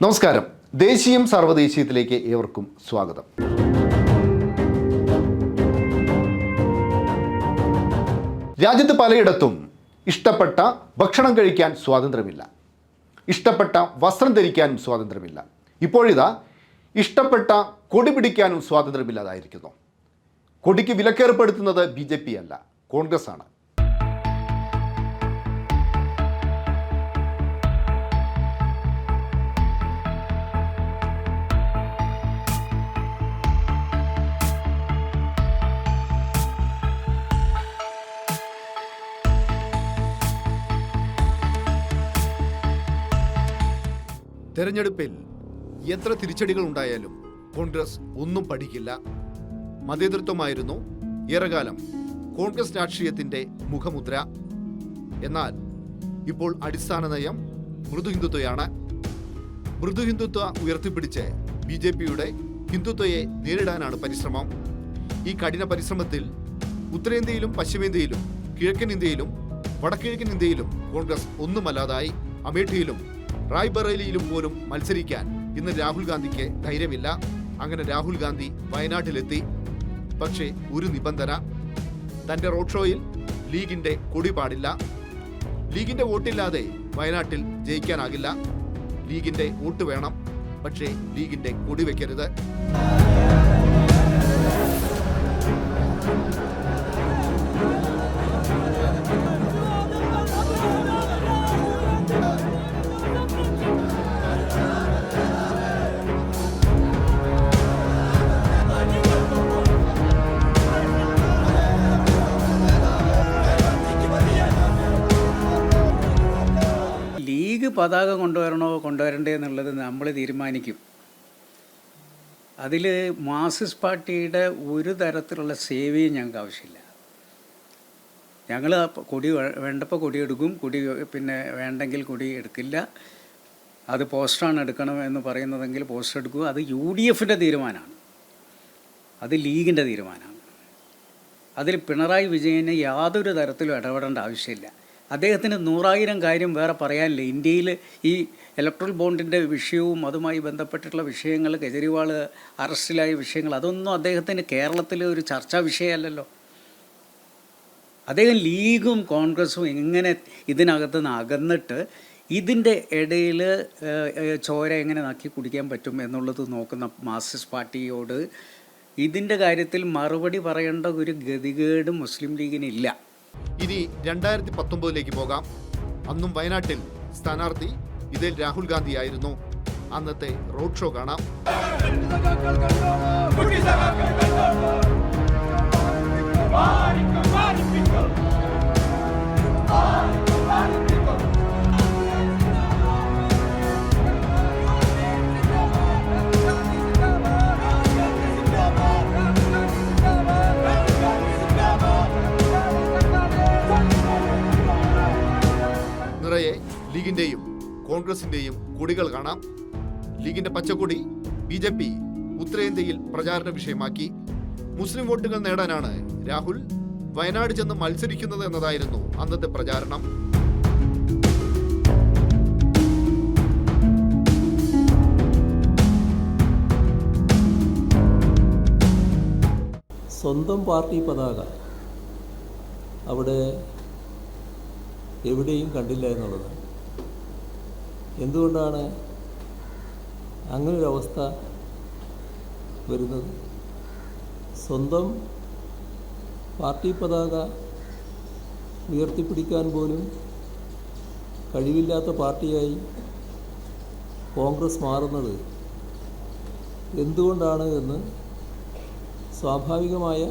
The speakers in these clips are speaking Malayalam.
നമസ്കാരം. ദേശീയം സർവ്വദേശീയത്തിലേക്ക് ഏവർക്കും സ്വാഗതം. രാജ്യത്ത് പലയിടത്തും ഇഷ്ടപ്പെട്ട ഭക്ഷണം കഴിക്കാൻ സ്വാതന്ത്ര്യമില്ല, ഇഷ്ടപ്പെട്ട വസ്ത്രം ധരിക്കാനും സ്വാതന്ത്ര്യമില്ല. ഇപ്പോഴിതാ ഇഷ്ടപ്പെട്ട കൊടി പിടിക്കാനും സ്വാതന്ത്ര്യമില്ലാതായിരിക്കുന്നു. കൊടിക്ക് വിലക്കേർപ്പെടുത്തുന്നത് BJP അല്ല, കോൺഗ്രസ് ആണ്. തെരഞ്ഞെടുപ്പിൽ എത്ര തിരിച്ചടികൾ ഉണ്ടായാലും കോൺഗ്രസ് ഒന്നും പഠിക്കില്ല. മതേതൃത്വമായിരുന്നു ഏറെക്കാലം കോൺഗ്രസ് രാഷ്ട്രീയത്തിൻ്റെ മുഖമുദ്ര. എന്നാൽ ഇപ്പോൾ അടിസ്ഥാന നയം മൃദുഹിന്ദുത്വയാണ്. മൃദുഹിന്ദുത്വ ഉയർത്തിപ്പിടിച്ച് BJPയുടെ ഹിന്ദുത്വയെ നേരിടാനാണ് പരിശ്രമം. ഈ കഠിന പരിശ്രമത്തിൽ ഉത്തരേന്ത്യയിലും പശ്ചിമേന്ത്യയിലും കിഴക്കൻ ഇന്ത്യയിലും വടക്കിഴക്കൻ ഇന്ത്യയിലും കോൺഗ്രസ് ഒന്നുമല്ലാതായി. അമേഠിയിലും റായ്ബറേലിയിലും പോലും മത്സരിക്കാൻ ഇന്ന് രാഹുൽ ഗാന്ധിക്ക് ധൈര്യമില്ല. അങ്ങനെ രാഹുൽ ഗാന്ധി വയനാട്ടിലെത്തി. പക്ഷേ ഒരു നിബന്ധന, തൻ്റെ റോഡ് ഷോയിൽ ലീഗിൻ്റെ കൊടി പാടില്ല. ലീഗിൻ്റെ വോട്ടില്ലാതെ വയനാട്ടിൽ ജയിക്കാനാകില്ല. ലീഗിൻ്റെ വോട്ട് വേണം, പക്ഷേ ലീഗിൻ്റെ കൊടി വയ്ക്കരുത്. പതാക കൊണ്ടുവരണ്ടേ എന്നുള്ളത് നമ്മൾ തീരുമാനിക്കും. അതിൽ മാർക്സിസ്റ്റ് പാർട്ടിയുടെ ഒരു തരത്തിലുള്ള സേവയും ഞങ്ങൾക്ക് ആവശ്യമില്ല. ഞങ്ങൾ കൊടി വേണ്ടപ്പോൾ കൊടി എടുക്കും, കൊടി പിന്നെ വേണ്ടെങ്കിൽ കൊടി എടുക്കില്ല. അത് പോസ്റ്ററാണ് എടുക്കണം എന്ന് പറയുന്നതെങ്കിൽ പോസ്റ്റർ എടുക്കുക. അത് UDFൻ്റെ തീരുമാനമാണ്, അത് ലീഗിൻ്റെ തീരുമാനമാണ്. അതിൽ പിണറായി വിജയന് യാതൊരു തരത്തിലും ഇടപെടേണ്ട ആവശ്യമില്ല. അദ്ദേഹത്തിന് 100,000 കാര്യം വേറെ പറയാനില്ല. ഇന്ത്യയിൽ ഈ ഇലക്ട്രൽ ബോണ്ടിൻ്റെ വിഷയവും അതുമായി ബന്ധപ്പെട്ടിട്ടുള്ള വിഷയങ്ങൾ, കെജ്രിവാൾ അറസ്റ്റിലായ വിഷയങ്ങൾ, അതൊന്നും അദ്ദേഹത്തിന് കേരളത്തിലെ ഒരു ചർച്ചാ വിഷയമല്ലല്ലോ. അദ്ദേഹം ലീഗും കോൺഗ്രസും എങ്ങനെ ഇതിനകത്ത് നിന്ന് അകന്നിട്ട് ഇതിൻ്റെ ഇടയിൽ ചോര എങ്ങനെ നക്കി കുടിക്കാൻ പറ്റും എന്നുള്ളത് നോക്കുന്ന മാർക്സിസ്റ്റ് പാർട്ടിയോട് ഇതിൻ്റെ കാര്യത്തിൽ മറുപടി പറയേണ്ട ഒരു ഗതികേട് മുസ്ലിം ലീഗിനില്ല. ഇനി 2019 പോകാം. അന്നും വയനാട്ടിൽ സ്ഥാനാർത്ഥി ഇതിൽ രാഹുൽ ഗാന്ധി ആയിരുന്നു. അന്നത്തെ റോഡ് ഷോ കാണാം. നിറയെ ലീഗിന്റെയും കോൺഗ്രസിന്റെയും കൊടികൾ കാണാം. ലീഗിന്റെ പച്ചക്കൊടി BJP ഉത്തരേന്ത്യയിൽ പ്രചാരണ വിഷയമാക്കി. മുസ്ലിം വോട്ടുകൾ നേടാനാണ് രാഹുൽ വയനാട് ചെന്ന് മത്സരിക്കുന്നത് എന്നതായിരുന്നു അന്നത്തെ പ്രചാരണം. സ്വന്തം പാർട്ടി പതാക അവിടെ എവിടെയും കണ്ടില്ല എന്നുള്ളതാണ്. എന്തുകൊണ്ടാണ് അങ്ങനൊരവസ്ഥ വരുന്നത്? സ്വന്തം പാർട്ടി പതാക ഉയർത്തിപ്പിടിക്കാൻ പോലും കഴിവില്ലാത്ത പാർട്ടിയായി കോൺഗ്രസ് മാറുന്നത് എന്തുകൊണ്ടാണ് എന്ന് സ്വാഭാവികമായ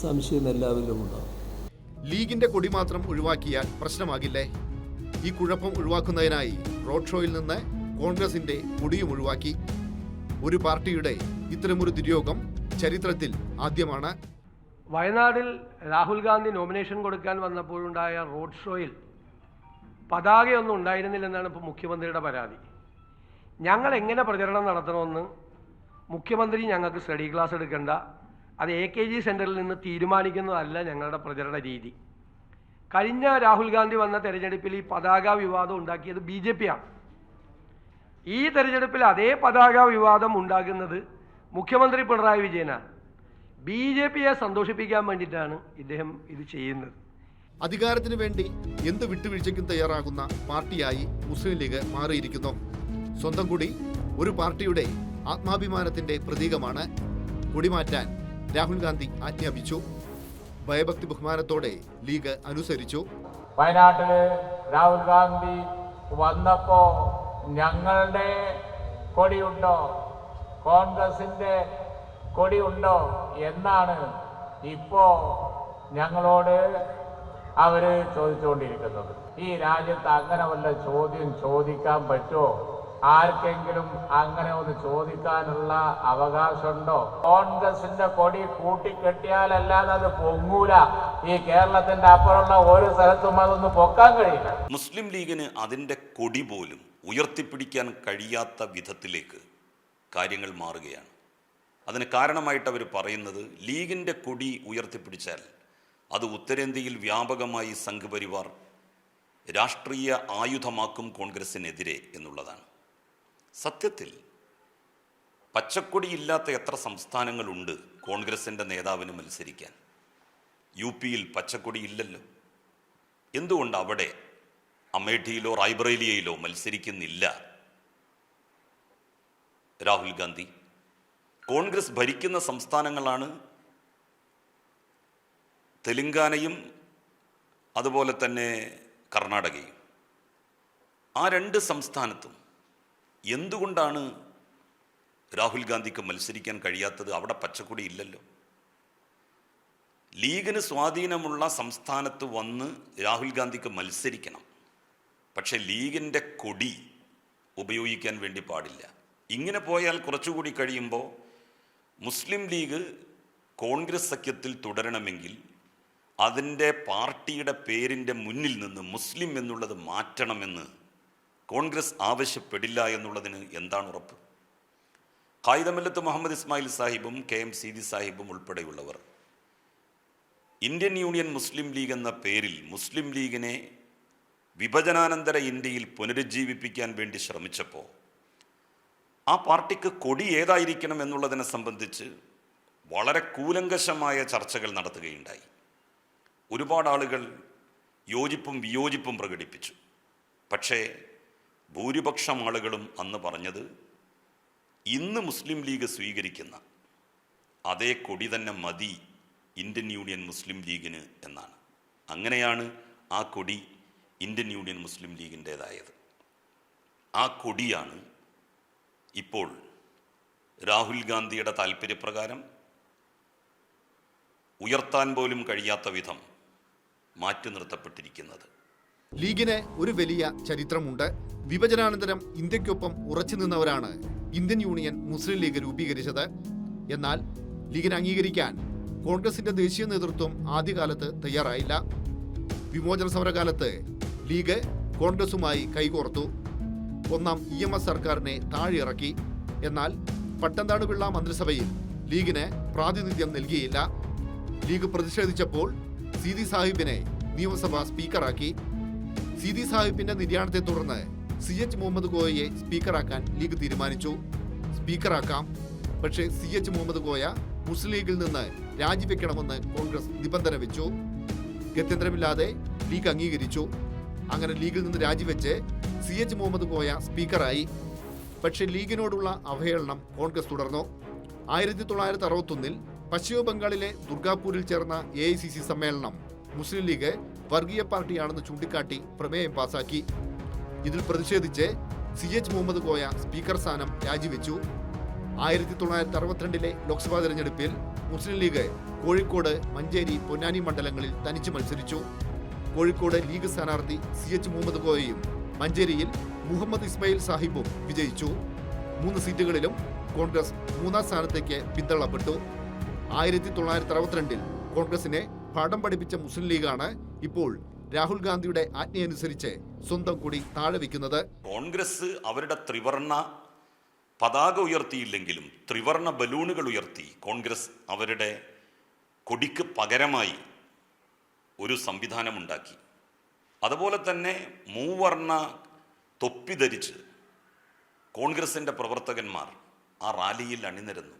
സംശയം എല്ലാവരിലും ഉണ്ടാകും. ലീഗിന്റെ കൊടി മാത്രം ഒഴിവാക്കിയാൽ പ്രശ്നമാകില്ലേ? ഈ കുഴപ്പം ഒഴിവാക്കുന്നതിനായി റോഡ് ഷോയിൽ നിന്ന് കോൺഗ്രസിന്റെ കൊടിയും ഒഴിവാക്കി. ഒരു പാർട്ടിയുടെ ഇത്തരമൊരു ദുര്യോഗം ചരിത്രത്തിൽ ആദ്യമാണ്. വയനാട്ടിൽ രാഹുൽ ഗാന്ധി നോമിനേഷൻ കൊടുക്കാൻ വന്നപ്പോഴുണ്ടായ റോഡ് ഷോയിൽ പതാകയൊന്നും ഉണ്ടായിരുന്നില്ലെന്നാണ് ഇപ്പോൾ മുഖ്യമന്ത്രിയുടെ പരാതി. ഞങ്ങൾ എങ്ങനെ പ്രചരണം നടത്തണമെന്ന് മുഖ്യമന്ത്രി ഞങ്ങൾക്ക് സ്റ്റഡി ക്ലാസ് എടുക്കേണ്ട, അത് AKG സെൻറ്ററിൽ നിന്ന് തീരുമാനിക്കുന്നതല്ല ഞങ്ങളുടെ പ്രചരണ രീതി. കഴിഞ്ഞ രാഹുൽ ഗാന്ധി വന്ന തെരഞ്ഞെടുപ്പിൽ ഈ പതാക വിവാദം ഉണ്ടാക്കിയത് BJP ആണ്. ഈ തെരഞ്ഞെടുപ്പിൽ അതേ പതാക വിവാദം ഉണ്ടാകുന്നത് മുഖ്യമന്ത്രി പിണറായി വിജയനാണ്. BJPയെ സന്തോഷിപ്പിക്കാൻ വേണ്ടിയിട്ടാണ് ഇദ്ദേഹം ഇത് ചെയ്യുന്നത്. അധികാരത്തിന് വേണ്ടി എന്ത് വിട്ടുവീഴ്ചയ്ക്കും തയ്യാറാകുന്ന പാർട്ടിയായി മുസ്ലിം ലീഗ് മാറിയിരിക്കുന്നു. സ്വന്തം കൊടി ഒരു പാർട്ടിയുടെ ആത്മാഭിമാനത്തിന്റെ പ്രതീകമാണ്. കൊടിമാറ്റാൻ രാഹുൽ ഗാന്ധി ആജ്ഞാപിച്ചു. ഭയഭക്തി ബഹുമാനത്തോടെ ലീഗ് അനുസരിച്ചു. വയനാട്ടിൽ രാഹുൽ ഗാന്ധി വന്നപ്പോ ഞങ്ങളുടെ കൊടിയുണ്ടോ, കോൺഗ്രസിന്റെ കൊടിയുണ്ടോ എന്നാണ് ഇപ്പോ ഞങ്ങളോട് അവര് ചോദിച്ചുകൊണ്ടിരിക്കുന്നത്. ഈ രാജ്യത്ത് അങ്ങനെ വല്ല ചോദ്യം ചോദിക്കാൻ പറ്റുമോ? ആർക്കെങ്കിലും അങ്ങനെ ഒന്ന് ചോദിക്കാനുള്ള അവകാശമുണ്ടോ? കോൺഗ്രസിന്റെ കൊടി കൂട്ടിക്കെട്ടിയാലല്ലാതെ അത് പൊങ്ങൂല. ഈ കേരളത്തിന്റെ അപ്പുറമുള്ള ഒരു സ്ഥലത്തും അതൊന്ന് പൊക്കാൻ കഴിയില്ല. മുസ്ലിം ലീഗിന് അതിൻ്റെ കൊടി പോലും ഉയർത്തിപ്പിടിക്കാൻ കഴിയാത്ത വിധത്തിലേക്ക് കാര്യങ്ങൾ മാറുകയാണ്. അതിന് കാരണമായിട്ട് അവർ പറയുന്നത് ലീഗിൻ്റെ കൊടി ഉയർത്തിപ്പിടിച്ചാൽ അത് ഉത്തരേന്ത്യയിൽ വ്യാപകമായി സംഘപരിവാർ രാഷ്ട്രീയ ആയുധമാക്കും കോൺഗ്രസിനെതിരെ എന്നുള്ളതാണ്. സത്യത്തിൽ പച്ചക്കൊടിയില്ലാത്ത എത്ര സംസ്ഥാനങ്ങളുണ്ട് കോൺഗ്രസിൻ്റെ നേതാവിന് മത്സരിക്കാൻ? UP-യിൽ പച്ചക്കൊടി ഇല്ലല്ലോ. എന്തുകൊണ്ട് അവിടെ അമേഠിയിലോ റായ്ബറേലിയയിലോ മത്സരിക്കുന്നില്ല രാഹുൽ ഗാന്ധി? കോൺഗ്രസ് ഭരിക്കുന്ന സംസ്ഥാനങ്ങളാണ് തെലങ്കാനയും അതുപോലെ തന്നെ കർണാടകയും. ആ രണ്ട് സംസ്ഥാനത്തും എന്തുകൊണ്ടാണ് രാഹുൽ ഗാന്ധിക്ക് മത്സരിക്കാൻ കഴിയാത്തത്? അവിടെ പച്ചക്കൊടി ഇല്ലല്ലോ. ലീഗിന് സ്വാധീനമുള്ള സംസ്ഥാനത്ത് വന്ന് രാഹുൽ ഗാന്ധിക്ക് മത്സരിക്കണം. പക്ഷേ ലീഗിൻ്റെ കൊടി ഉപയോഗിക്കാൻ വേണ്ടി പാടില്ല. ഇങ്ങനെ പോയാൽ കുറച്ചുകൂടി കഴിയുമ്പോൾ മുസ്ലിം ലീഗ് കോൺഗ്രസ് സഖ്യത്തിൽ തുടരണമെങ്കിൽ അതിൻ്റെ പാർട്ടിയുടെ പേരിൻ്റെ മുന്നിൽ നിന്ന് മുസ്ലിം എന്നുള്ളത് മാറ്റണമെന്ന് കോൺഗ്രസ് ആവശ്യപ്പെടില്ല എന്നുള്ളതിന് എന്താണ് ഉറപ്പ്? ഖായിദമില്ലത്ത് മുഹമ്മദ് ഇസ്മായിൽ സാഹിബും KM സീതി സാഹിബും ഉൾപ്പെടെയുള്ളവർ ഇന്ത്യൻ യൂണിയൻ മുസ്ലിം ലീഗ് എന്ന പേരിൽ മുസ്ലിം ലീഗിനെ വിഭജനാനന്തര ഇന്ത്യയിൽ പുനരുജ്ജീവിപ്പിക്കാൻ വേണ്ടി ശ്രമിച്ചപ്പോൾ ആ പാർട്ടിക്ക് കൊടി ഏതായിരിക്കണം എന്നുള്ളതിനെ സംബന്ധിച്ച് വളരെ കൂലങ്കഷമായ ചർച്ചകൾ നടത്തുകയുണ്ടായി. ഒരുപാട് ആളുകൾ യോജിപ്പും വിയോജിപ്പും പ്രകടിപ്പിച്ചു. പക്ഷേ ഭൂരിപക്ഷം ആളുകളും അന്ന് പറഞ്ഞത് ഇന്ന് മുസ്ലിം ലീഗ് സ്വീകരിക്കുന്ന അതേ കൊടി തന്നെ മതി ഇന്ത്യൻ യൂണിയൻ മുസ്ലിം ലീഗിന് എന്നാണ്. അങ്ങനെയാണ് ആ കൊടി ഇന്ത്യൻ യൂണിയൻ മുസ്ലിം ലീഗിൻ്റേതായത്. ആ കൊടിയാണ് ഇപ്പോൾ രാഹുൽ ഗാന്ധിയുടെ താല്പര്യപ്രകാരം ഉയർത്താൻ പോലും കഴിയാത്ത വിധം മാറ്റി നിർത്തപ്പെട്ടിരിക്കുന്നത്. ലീഗിന് ഒരു വലിയ ചരിത്രമുണ്ട്. വിഭജനാനന്തരം ഇന്ത്യക്കൊപ്പം ഉറച്ചു നിന്നവരാണ് ഇന്ത്യൻ യൂണിയൻ മുസ്ലിം ലീഗ് രൂപീകരിച്ചത്. എന്നാൽ ലീഗിനെ അംഗീകരിക്കാൻ കോൺഗ്രസിന്റെ ദേശീയ നേതൃത്വം ആദ്യകാലത്ത് തയ്യാറായില്ല. വിമോചന സമരകാലത്ത് ലീഗ് കോൺഗ്രസുമായി കൈകോർത്തു. ഒന്നാം EMS സർക്കാരിനെ താഴെയിറക്കി. എന്നാൽ പട്ടംതാണുപിള്ള മന്ത്രിസഭയിൽ ലീഗിന് പ്രാതിനിധ്യം നൽകിയില്ല. ലീഗ് പ്രതിഷേധിച്ചപ്പോൾ സീതി സാഹിബിനെ നിയമസഭാ സ്പീക്കറാക്കി. സീതി സാഹിബിന്റെ നിര്യാണത്തെ തുടർന്ന് CH മുഹമ്മദ് കോയയെ സ്പീക്കറാക്കാൻ ലീഗ് തീരുമാനിച്ചു. സ്പീക്കറാക്കാം, പക്ഷേ CH മുഹമ്മദ് കോയ മുസ്ലിം ലീഗിൽ നിന്ന് രാജിവെക്കണമെന്ന് കോൺഗ്രസ് നിബന്ധന വെച്ചു. ഗത്യന്തരമില്ലാതെ ലീഗ് അംഗീകരിച്ചു. അങ്ങനെ ലീഗിൽ നിന്ന് രാജിവെച്ച് CH മുഹമ്മദ് കോയ സ്പീക്കറായി. പക്ഷേ ലീഗിനോടുള്ള അവഹേളനം കോൺഗ്രസ് തുടർന്നു. 1961 പശ്ചിമ ബംഗാളിലെ ദുർഗാപൂരിൽ ചേർന്ന AICC സമ്മേളനം മുസ്ലിം ലീഗ് വർഗീയ പാർട്ടിയാണെന്ന് ചൂണ്ടിക്കാട്ടി പ്രമേയം പാസാക്കി. ഇതിൽ പ്രതിഷേധിച്ച് CH മുഹമ്മദ് കോയ സ്പീക്കർ സ്ഥാനം രാജിവെച്ചു. 1962 ലോക്സഭാ തെരഞ്ഞെടുപ്പിൽ മുസ്ലിം ലീഗ് കോഴിക്കോട്, മഞ്ചേരി, പൊന്നാനി മണ്ഡലങ്ങളിൽ തനിച്ച് മത്സരിച്ചു. കോഴിക്കോട് ലീഗ് സ്ഥാനാർത്ഥി CH മുഹമ്മദ് കോയയും മഞ്ചേരിയിൽ മുഹമ്മദ് ഇസ്മായിൽ സാഹിബും വിജയിച്ചു. 3 സീറ്റുകളിലും കോൺഗ്രസ് 3ാം സ്ഥാനത്തേക്ക് പിന്തള്ളപ്പെട്ടു. 1962 കോൺഗ്രസിനെ പാഠം പഠിപ്പിച്ച മുസ്ലിം ലീഗാണ് ഇപ്പോൾ രാഹുൽ ഗാന്ധിയുടെ ആജ്ഞയനുസരിച്ച് സ്വന്തം കൊടി താഴെ വയ്ക്കുന്നത്. കോൺഗ്രസ് അവരുടെ ത്രിവർണ പതാക ഉയർത്തിയില്ലെങ്കിലും ത്രിവർണ ബലൂണുകൾ ഉയർത്തി കോൺഗ്രസ് അവരുടെ കൊടിക്ക് പകരമായി ഒരു സംവിധാനമുണ്ടാക്കി. അതുപോലെ തന്നെ മൂവർണ്ണ തൊപ്പി ധരിച്ച് കോൺഗ്രസിൻ്റെ പ്രവർത്തകന്മാർ ആ റാലിയിൽ അണിനിരന്നു.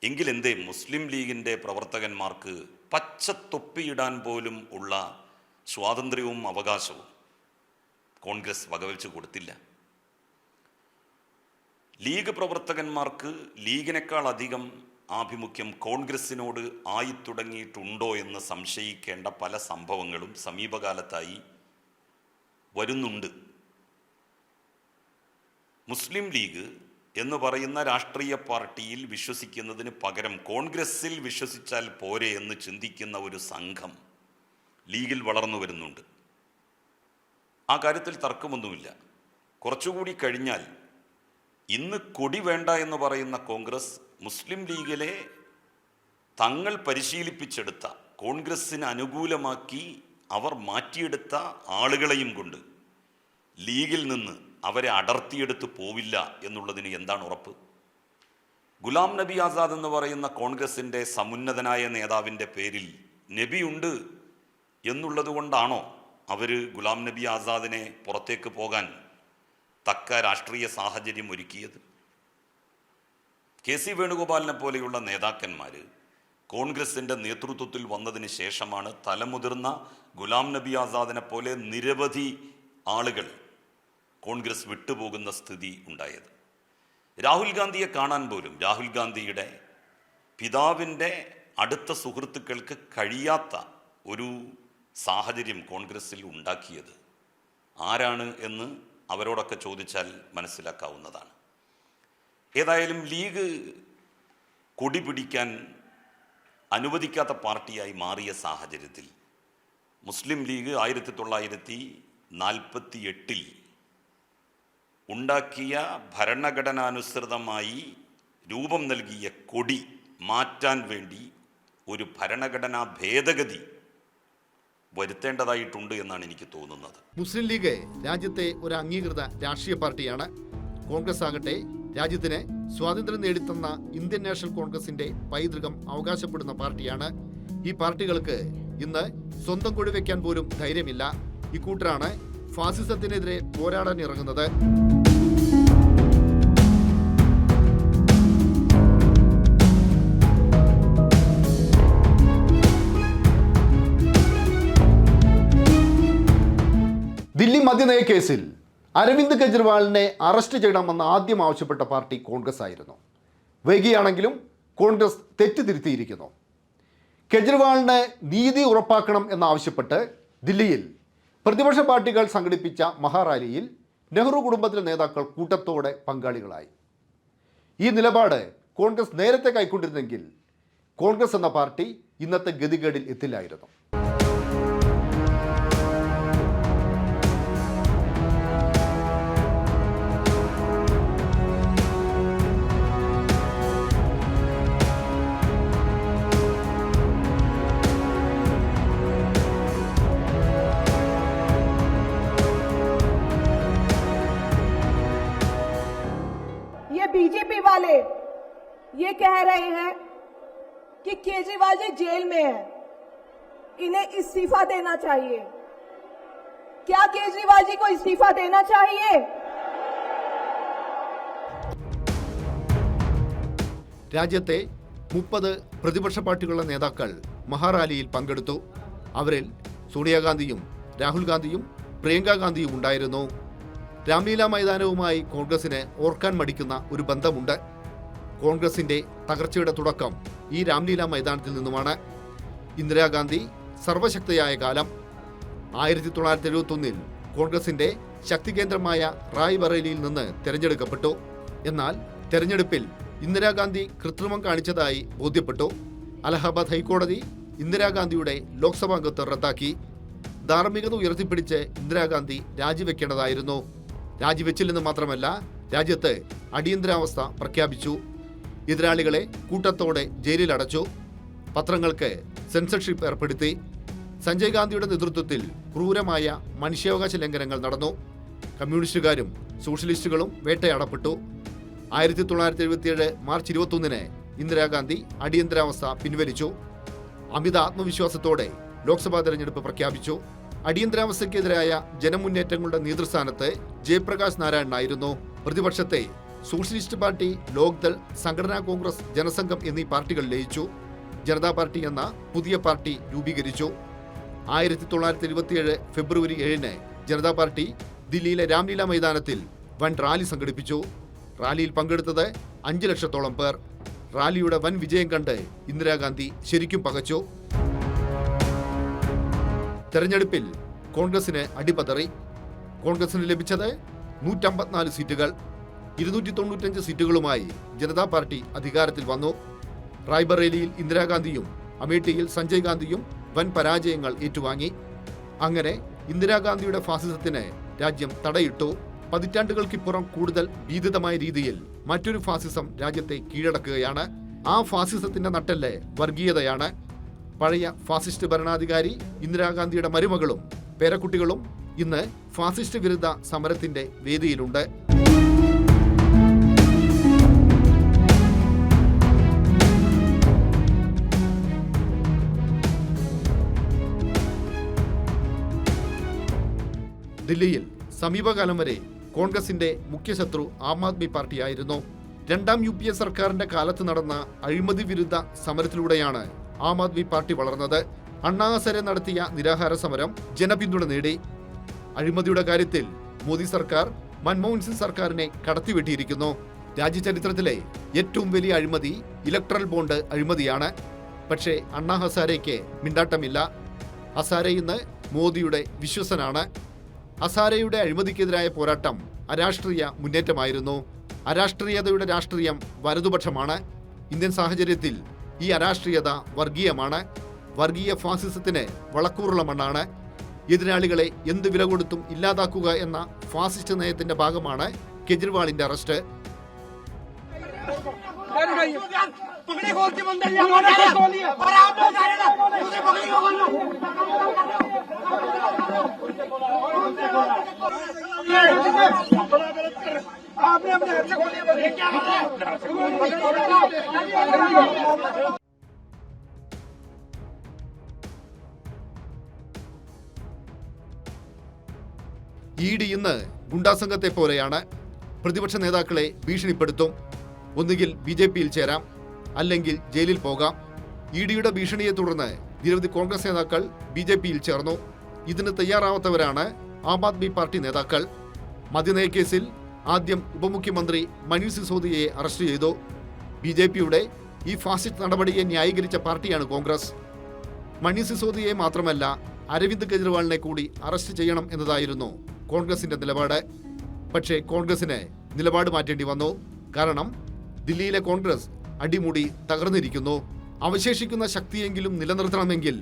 എങ്കിലെന്തേ മുസ്ലിം ലീഗിൻ്റെ പ്രവർത്തകന്മാർക്ക് പച്ചത്തൊപ്പിയിടാൻ പോലും ഉള്ള സ്വാതന്ത്ര്യവും അവകാശവും കോൺഗ്രസ് വകവെച്ച് കൊടുത്തില്ല? ലീഗ് പ്രവർത്തകന്മാർക്ക് ലീഗിനേക്കാൾ അധികം ആഭിമുഖ്യം കോൺഗ്രസിനോട് ആയിത്തുടങ്ങിയിട്ടുണ്ടോ എന്ന് സംശയിക്കേണ്ട പല സംഭവങ്ങളും സമീപകാലത്തായി വരുന്നുണ്ട്. മുസ്ലിം ലീഗ് എന്ന് പറയുന്ന രാഷ്ട്രീയ പാർട്ടിയിൽ വിശ്വസിക്കുന്നതിന് പകരം കോൺഗ്രസിൽ വിശ്വസിച്ചാൽ പോരെ എന്ന് ചിന്തിക്കുന്ന ഒരു സംഘം ലീഗിൽ വളർന്നു വരുന്നുണ്ട്. ആ കാര്യത്തിൽ തർക്കമൊന്നുമില്ല. കുറച്ചുകൂടി കഴിഞ്ഞാൽ ഇന്ന് കൊടി വേണ്ട എന്ന് പറയുന്ന കോൺഗ്രസ് മുസ്ലിം ലീഗിലെ തങ്ങൾ പരിശീലിപ്പിച്ചെടുത്ത, കോൺഗ്രസ്സിന് അനുകൂലമാക്കി അവർ മാറ്റിയെടുത്ത ആളുകളെയും കൊണ്ട് ലീഗിൽ നിന്ന് അവരെ അടർത്തിയെടുത്ത് പോവില്ല എന്നുള്ളതിന് എന്താണ് ഉറപ്പ്? ഗുലാം നബി ആസാദ് എന്ന് പറയുന്ന കോൺഗ്രസിൻ്റെ സമുന്നതനായ നേതാവിൻ്റെ പേരിൽ നബിയുണ്ട് എന്നുള്ളത് കൊണ്ടാണോ അവർ ഗുലാം നബി ആസാദിനെ പുറത്തേക്ക് പോകാൻ തക്ക രാഷ്ട്രീയ സാഹചര്യം ഒരുക്കിയത്? കെ.സി. വേണുഗോപാലിനെ പോലെയുള്ള നേതാക്കന്മാർ കോൺഗ്രസിൻ്റെ നേതൃത്വത്തിൽ വന്നതിന് ശേഷമാണ് തലമുതിർന്ന ഗുലാം നബി ആസാദിനെ പോലെ നിരവധി ആളുകൾ കോൺഗ്രസ് വിട്ടുപോകുന്ന സ്ഥിതി ഉണ്ടായത്. രാഹുൽ ഗാന്ധിയെ കാണാൻ പോലും രാഹുൽ ഗാന്ധിയുടെ പിതാവിൻ്റെ അടുത്ത സുഹൃത്തുക്കൾക്ക് കഴിയാത്ത ഒരു സാഹചര്യം കോൺഗ്രസ്സിൽ ഉണ്ടാക്കിയത് ആരാണ് എന്ന് അവരോടൊക്കെ ചോദിച്ചാൽ മനസ്സിലാക്കാവുന്നതാണ്. ഏതായാലും ലീഗ് കൊടി പിടിക്കാൻ അനുവദിക്കാത്ത പാർട്ടിയായി മാറിയ സാഹചര്യത്തിൽ മുസ്ലിം ലീഗ് 1948 ഉണ്ടാക്കിയ ഭരണഘടനാനുസൃതമായി രൂപം നൽകിയ കൊടി മാറ്റാൻ വേണ്ടി ഒരു ഭരണഘടനാ ഭേദഗതി വരുത്തേണ്ടതായിട്ടുണ്ട് എന്നാണ് എനിക്ക് തോന്നുന്നത്. മുസ്ലിം ലീഗ് രാജ്യത്തെ ഒരു അംഗീകൃത രാഷ്ട്രീയ പാർട്ടിയാണ്. കോൺഗ്രസ് ആകട്ടെ രാജ്യത്തിന് സ്വാതന്ത്ര്യം നേടിത്തന്ന ഇന്ത്യൻ നാഷണൽ കോൺഗ്രസിന്റെ പൈതൃകം അവകാശപ്പെടുന്ന പാർട്ടിയാണ്. ഈ പാർട്ടികൾക്ക് ഇന്ന് സ്വന്തം കൊടി വയ്ക്കാൻ പോലും ധൈര്യമില്ല. ഇക്കൂട്ടരാണ് ഫാസിസത്തിനെതിരെ പോരാടാൻ ഇറങ്ങുന്നത്. ദില്ലി മദ്യനയ കേസിൽ അരവിന്ദ് കെജ്രിവാളിനെ അറസ്റ്റ് ചെയ്യണമെന്ന് ആദ്യം ആവശ്യപ്പെട്ട പാർട്ടി കോൺഗ്രസ് ആയിരുന്നു. വൈകിയാണെങ്കിലും കോൺഗ്രസ് തെറ്റുതിരുത്തിയിരിക്കുന്നു. കെജ്രിവാളിന് നീതി ഉറപ്പാക്കണം എന്നാവശ്യപ്പെട്ട് ദില്ലിയിൽ പ്രതിപക്ഷ പാർട്ടികൾ സംഘടിപ്പിച്ച മഹാറാലിയിൽ നെഹ്റു കുടുംബത്തിലെ നേതാക്കൾ കൂട്ടത്തോടെ പങ്കാളികളായി. ഈ നിലപാട് കോൺഗ്രസ് നേരത്തെ കൈക്കൊണ്ടിരുന്നെങ്കിൽ കോൺഗ്രസ് എന്ന പാർട്ടി ഇന്നത്തെ ഗതികേടിൽ എത്തില്ലായിരുന്നു. बीजेपी वाले ये कह रहे हैं कि केजरीवाल जी जेल में है, इन्हें इस्तीफा देना चाहिए। क्या केजरीवाल जी को इस्तीफा देना चाहिए? രാജ്യത്തെ 30 പ്രതിപക്ഷ പാർട്ടികളുടെ നേതാക്കൾ മഹാറാലിയിൽ പങ്കെടുത്തു. അവരിൽ സോണിയാഗാന്ധിയും രാഹുൽ ഗാന്ധിയും പ്രിയങ്ക ഗാന്ധിയും ഉണ്ടായിരുന്നു. രാംലീല മൈതാനവുമായി കോൺഗ്രസിന് ഓർക്കാൻ മടിക്കുന്ന ഒരു ബന്ധമുണ്ട്. കോൺഗ്രസിന്റെ തകർച്ചയുടെ തുടക്കം ഈ രാംലീല മൈതാനത്തിൽ നിന്നുമാണ്. ഇന്ദിരാഗാന്ധി സർവശക്തയായ കാലം 1971 കോൺഗ്രസിന്റെ ശക്തികേന്ദ്രമായ റായ്ബറേലിയിൽ നിന്ന് തെരഞ്ഞെടുക്കപ്പെട്ടു. എന്നാൽ തെരഞ്ഞെടുപ്പിൽ ഇന്ദിരാഗാന്ധി കൃത്രിമം കാണിച്ചതായി ബോധ്യപ്പെട്ടു. അലഹബാദ് ഹൈക്കോടതി ഇന്ദിരാഗാന്ധിയുടെ ലോക്സഭാംഗത്വം റദ്ദാക്കി. ധാർമ്മികത ഉയർത്തിപ്പിടിച്ച് ഇന്ദിരാഗാന്ധി രാജിവെക്കേണ്ടതായിരുന്നു. രാജിവെച്ചില്ലെന്ന് മാത്രമല്ല, രാജ്യത്ത് അടിയന്തരാവസ്ഥ പ്രഖ്യാപിച്ചു. എതിരാളികളെ കൂട്ടത്തോടെ ജയിലിലടച്ചു. പത്രങ്ങൾക്ക് സെൻസർഷിപ്പ് ഏർപ്പെടുത്തി. സഞ്ജയ് ഗാന്ധിയുടെ നേതൃത്വത്തിൽ ക്രൂരമായ മനുഷ്യാവകാശ ലംഘനങ്ങൾ നടന്നു. കമ്മ്യൂണിസ്റ്റുകാരും സോഷ്യലിസ്റ്റുകളും വേട്ടയാടപ്പെട്ടു. 1977 മാർച്ച് 21 ഇന്ദിരാഗാന്ധി അടിയന്തരാവസ്ഥ പിൻവലിച്ചു. അമിത ആത്മവിശ്വാസത്തോടെ ലോക്സഭാ തെരഞ്ഞെടുപ്പ് പ്രഖ്യാപിച്ചു. അടിയന്തരാവസ്ഥയ്ക്കെതിരായ ജനമുന്നേറ്റങ്ങളുടെ നേതൃസ്ഥാനത്ത് ജയപ്രകാശ് നാരായണനായിരുന്നു. പ്രതിപക്ഷത്തെ സോഷ്യലിസ്റ്റ് പാർട്ടി, ലോക്ദൾ, സംഘടനാ കോൺഗ്രസ്, ജനസംഘം എന്നീ പാർട്ടികൾ ലയിച്ചു. ജനതാ പാർട്ടി എന്ന പുതിയ പാർട്ടി രൂപീകരിച്ചു. 1927 ഫെബ്രുവരി 7 ജനതാ പാർട്ടി ദില്ലിയിലെ രാംലീല മൈതാനത്തിൽ വൻ റാലി സംഘടിപ്പിച്ചു. റാലിയിൽ പങ്കെടുത്തത് 5 ലക്ഷത്തോളം പേർ. റാലിയുടെ വൻ വിജയം കണ്ട് ഇന്ദിരാഗാന്ധി ശരിക്കും പകച്ചു. തെരഞ്ഞെടുപ്പിൽ കോൺഗ്രസിന് അടിപതറി. കോൺഗ്രസിന് ലഭിച്ചത് 154 സീറ്റുകൾ. 295 സീറ്റുകളുമായി ജനതാ പാർട്ടി അധികാരത്തിൽ വന്നു. റായ്ബറേലിയിൽ ഇന്ദിരാഗാന്ധിയും അമേഠിയിൽ സഞ്ജയ് ഗാന്ധിയും വൻ പരാജയങ്ങൾ ഏറ്റുവാങ്ങി. അങ്ങനെ ഇന്ദിരാഗാന്ധിയുടെ ഫാസിസത്തിന് രാജ്യം തടയിട്ടു. പതിറ്റാണ്ടുകൾക്കിപ്പുറം കൂടുതൽ ഭീതിതമായ രീതിയിൽ മറ്റൊരു ഫാസിസം രാജ്യത്തെ കീഴടക്കുകയാണ്. ആ ഫാസിസത്തിന്റെ നട്ടെല്ല് വർഗീയതയാണ്. പഴയ ഫാസിസ്റ്റ് ഭരണാധികാരി ഇന്ദിരാഗാന്ധിയുടെ മരുമകളും പേരക്കുട്ടികളും ഇന്ന് ഫാസിസ്റ്റ് വിരുദ്ധ സമരത്തിന്റെ വേദിയിലുണ്ട്. ദില്ലിയിൽ സമീപകാലം വരെ കോൺഗ്രസിന്റെ മുഖ്യശത്രു ആം ആദ്മി പാർട്ടിയായിരുന്നു. രണ്ടാം UPA സർക്കാരിന്റെ കാലത്ത് നടന്ന അഴിമതി വിരുദ്ധ സമരത്തിലൂടെയാണ് ആം ആദ്മി പാർട്ടി വളർന്നത്. അണ്ണാ ഹസാരെ നടത്തിയ നിരാഹാര സമരം ജനപിന്തുണ നേടി. അഴിമതിയുടെ കാര്യത്തിൽ മോദി സർക്കാർ മൻമോഹൻ സിംഗ് സർക്കാരിനെ കടത്തിവെട്ടിയിരിക്കുന്നു. രാജ്യചരിത്രത്തിലെ ഏറ്റവും വലിയ അഴിമതി ഇലക്ട്രൽ ബോണ്ട് അഴിമതിയാണ്. പക്ഷേ അണ്ണാ ഹസാരയ്ക്ക് മിണ്ടാട്ടമില്ല. ഹസാരെ ഇന്ന് മോദിയുടെ വിശ്വസനാണ്. ഹസാരെയുടെ അഴിമതിക്കെതിരായ പോരാട്ടം അരാഷ്ട്രീയ മുന്നേറ്റമായിരുന്നു. അരാഷ്ട്രീയതയുടെ രാഷ്ട്രീയം വലതുപക്ഷമാണ്. ഇന്ത്യൻ സാഹചര്യത്തിൽ ഈ അരാഷ്ട്രീയത വർഗീയമാണ്. വർഗീയ ഫാസിസത്തിന് വളക്കൂറുള്ള മണ്ണാണ്. എതിരാളികളെ എന്ത് വില കൊടുത്തും ഇല്ലാതാക്കുക എന്ന ഫാസിസ്റ്റ് നയത്തിന്റെ ഭാഗമാണ് കെജ്രിവാളിന്റെ അറസ്റ്റ്. ED ഇന്ന് ഗുണ്ടാസംഘത്തെ പോലെയാണ്. പ്രതിപക്ഷ നേതാക്കളെ ഭീഷണിപ്പെടുത്തും. ഒന്നുകിൽ BJPയിൽ ചേരാം, അല്ലെങ്കിൽ ജയിലിൽ പോകാം. EDയുടെ ഭീഷണിയെ തുടർന്ന് നിരവധി കോൺഗ്രസ് നേതാക്കൾ BJPയിൽ ചേർന്നു. ഇതിന് തയ്യാറാവാത്തവരാണ് ആം ആദ്മി പാർട്ടി നേതാക്കൾ. മദ്യനയക്കേസിൽ ആദ്യം ഉപമുഖ്യമന്ത്രി മനീഷ് സിസോദിയയെ അറസ്റ്റ് ചെയ്തു. BJPയുടെ ഈ ഫാസിസ്റ്റ് നടപടിയെ ന്യായീകരിച്ച പാർട്ടിയാണ് കോൺഗ്രസ്. മനീഷ് സിസോദിയയെ മാത്രമല്ല, അരവിന്ദ് കെജ്രിവാളിനെ കൂടി അറസ്റ്റ് ചെയ്യണം എന്നതായിരുന്നു കോൺഗ്രസിന്റെ നിലപാട്. പക്ഷേ കോൺഗ്രസിന് നിലപാട് മാറ്റേണ്ടി വന്നു. കാരണം ദില്ലിയിലെ കോൺഗ്രസ് അടിമുടി തകർന്നിരിക്കുന്നു. അവശേഷിക്കുന്ന ശക്തിയെങ്കിലും നിലനിർത്തണമെങ്കിൽ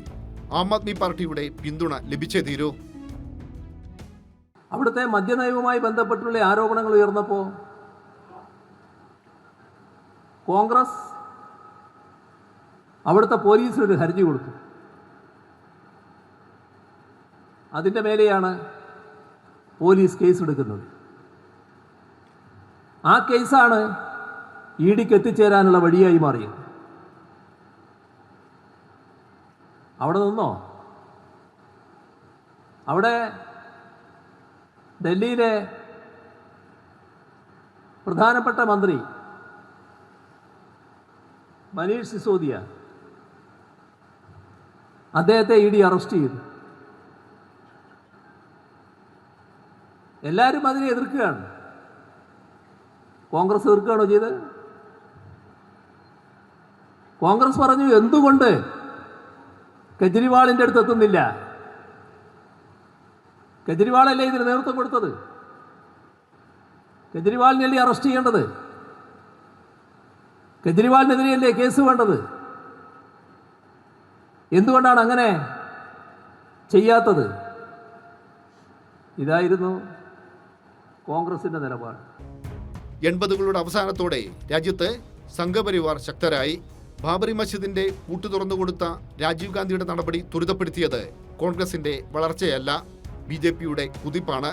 ആം ആദ്മി പാർട്ടിയുടെ പിന്തുണ ലഭിച്ചേ തീരൂ. അവിടുത്തെ മദ്യനയവുമായി ബന്ധപ്പെട്ടുള്ള ആരോപണങ്ങൾ ഉയർന്നപ്പോൾ കോൺഗ്രസ് അവിടുത്തെ പോലീസിനൊരു ഹർജി കൊടുത്തു. അതിൻ്റെ മേലെയാണ് പോലീസ് കേസെടുക്കുന്നത്. ആ കേസാണ് EDക്ക് എത്തിച്ചേരാനുള്ള വഴിയായി മാറിയത്. അവിടെ നിന്നോ അവിടെ ഡൽഹിയിലെ പ്രധാനപ്പെട്ട മന്ത്രി മനീഷ് സിസോദിയ, അദ്ദേഹത്തെ ED അറസ്റ്റ് ചെയ്തു. എല്ലാവരും അതിനെ എതിർക്കുകയാണ്. കോൺഗ്രസ് എതിർക്കുകയാണോ ചെയ്തത്? കോൺഗ്രസ് പറഞ്ഞു, എന്തുകൊണ്ട് കെജ്രിവാളിൻ്റെ അടുത്ത് എത്തുന്നില്ല? കെജ്രിവാളല്ലേ ഇതിന് നേതൃത്വം കൊടുത്തത്? കെജ്രിവാളിനല്ലേ അറസ്റ്റ് ചെയ്യേണ്ടത്? കെജ്രിവാളിനെതിരെയല്ലേ കേസ് വേണ്ടത്? എന്തുകൊണ്ടാണ് അങ്ങനെ ചെയ്യാത്തത്? ഇതായിരുന്നു കോൺഗ്രസിന്റെ നിലപാട്. 80കളുടെ അവസാനത്തോടെ രാജ്യത്ത് സംഘപരിവാർ ശക്തരായി. ബാബറി മസ്ജിദിന്റെ പൂട്ട് തുറന്നുകൊടുത്ത രാജീവ് ഗാന്ധിയുടെ നടപടി ത്വരിതപ്പെടുത്തിയത് കോൺഗ്രസിന്റെ വളർച്ചയല്ല, BJPയുടെ കുതിപ്പാണ്.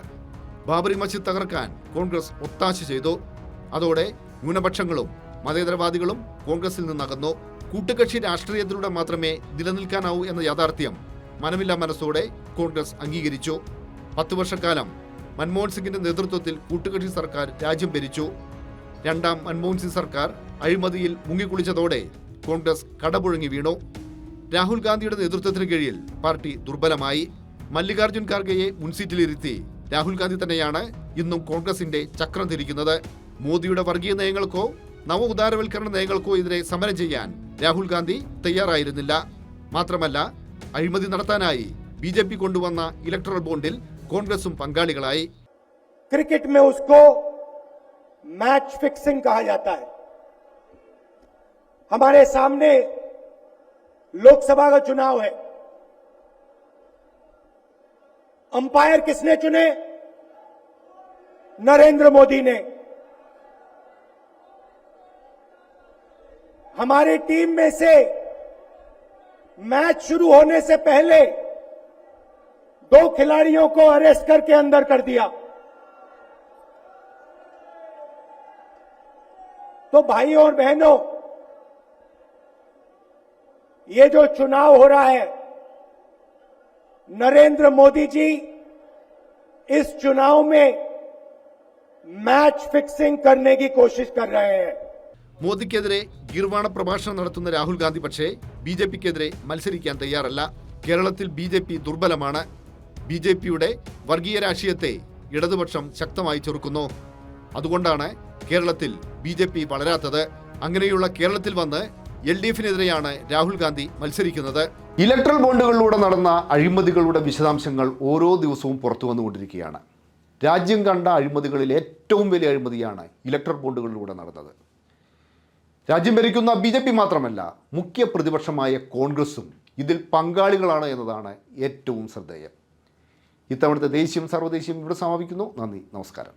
ബാബറി മസ്ജിദ് തകർക്കാൻ കോൺഗ്രസ് ഒത്താശ ചെയ്തു. അതോടെ ന്യൂനപക്ഷങ്ങളും മതേതരവാദികളും കോൺഗ്രസിൽ നിന്നകന്നു. കൂട്ടുകക്ഷി രാഷ്ട്രീയത്തിലൂടെ മാത്രമേ നിലനിൽക്കാനാവൂ എന്ന യാഥാർത്ഥ്യം മനമില്ലാ മനസ്സോടെ കോൺഗ്രസ് അംഗീകരിച്ചു. 10 വർഷക്കാലം മൻമോഹൻ സിംഗിന്റെ നേതൃത്വത്തിൽ കൂട്ടുകക്ഷി സർക്കാർ രാജ്യം ഭരിച്ചു. രണ്ടാം മൻമോഹൻ സിംഗ് സർക്കാർ അഴിമതിയിൽ മുങ്ങിക്കുളിച്ചതോടെ കോൺഗ്രസ് കടപുഴങ്ങി വീണു. രാഹുൽ ഗാന്ധിയുടെ നേതൃത്വത്തിന് കീഴിൽ പാർട്ടി ദുർബലമായി. മല്ലികാർജ്ജുൻ ഖാർഗെയെ മുൻസീറ്റിലിരുത്തി രാഹുൽ ഗാന്ധി തന്നെയാണ് ഇന്നും കോൺഗ്രസിന്റെ ചക്രം തിരിക്കുന്നത്. മോദിയുടെ വർഗീയ നയങ്ങൾക്കോ നവ ഉദാരവൽക്കരണ നയങ്ങൾക്കോ എതിരെ സമരം ചെയ്യാൻ രാഹുൽ ഗാന്ധി തയ്യാറായിരുന്നില്ല. മാത്രമല്ല, അഴിമതി നടത്താനായി BJP കൊണ്ടുവന്ന ഇലക്ട്രൽ ബോണ്ടിൽ കോൺഗ്രസും പങ്കാളികളായി. क्रिकेट में उसको मैच फिक्सिंग कहा जाता है। हमारे सामने लोकसभा का चुनाव है। अंपायर किसने चुने? नरेंद्र मोदी ने। हमारी टीम में से मैच शुरू होने से पहले 2 खिलाड़ियों को अरेस्ट करके अंदर कर दिया। तो भाइयों और बहनों, ये जो चुनाव हो रहा है, नरेंद्र मोदी जी इस चुनाव में मैच फिक्सिंग करने की कोशिश कर रहे हैं। മോദിക്കെതിരെ ഗീർവാണ പ്രഭാഷണം നടത്തുന്ന രാഹുൽ ഗാന്ധി പക്ഷേ BJPക്കെതിരെ മത്സരിക്കാൻ തയ്യാറല്ല. കേരളത്തിൽ BJP ദുർബലമാണ്. BJPയുടെ വർഗീയ രാഷ്ട്രീയത്തെ ഇടതുപക്ഷം ശക്തമായി ചെറുക്കുന്നു. അതുകൊണ്ടാണ് കേരളത്തിൽ BJP വളരാത്തത്. അങ്ങനെയുള്ള കേരളത്തിൽ വന്ന് LDFനെതിരെയാണ് രാഹുൽ ഗാന്ധി മത്സരിക്കുന്നത്. ഇലക്ട്രൽ ബോണ്ടുകളിലൂടെ നടന്ന അഴിമതികളുടെ വിശദാംശങ്ങൾ ഓരോ ദിവസവും പുറത്തു വന്നുകൊണ്ടിരിക്കുകയാണ്. രാജ്യം കണ്ട അഴിമതികളിൽ ഏറ്റവും വലിയ അഴിമതിയാണ് ഇലക്ട്രൽ ബോണ്ടുകളിലൂടെ നടന്നത്. രാജ്യം ഭരിക്കുന്ന BJP മാത്രമല്ല, മുഖ്യ പ്രതിപക്ഷമായ കോൺഗ്രസും ഇതിൽ പങ്കാളികളാണ് എന്നതാണ് ഏറ്റവും ശ്രദ്ധേയം. ഇത്തവണത്തെ ദേശീയം സർവ്വദേശീയം ഇവിടെ സമാപിക്കുന്നു. നന്ദി, നമസ്കാരം.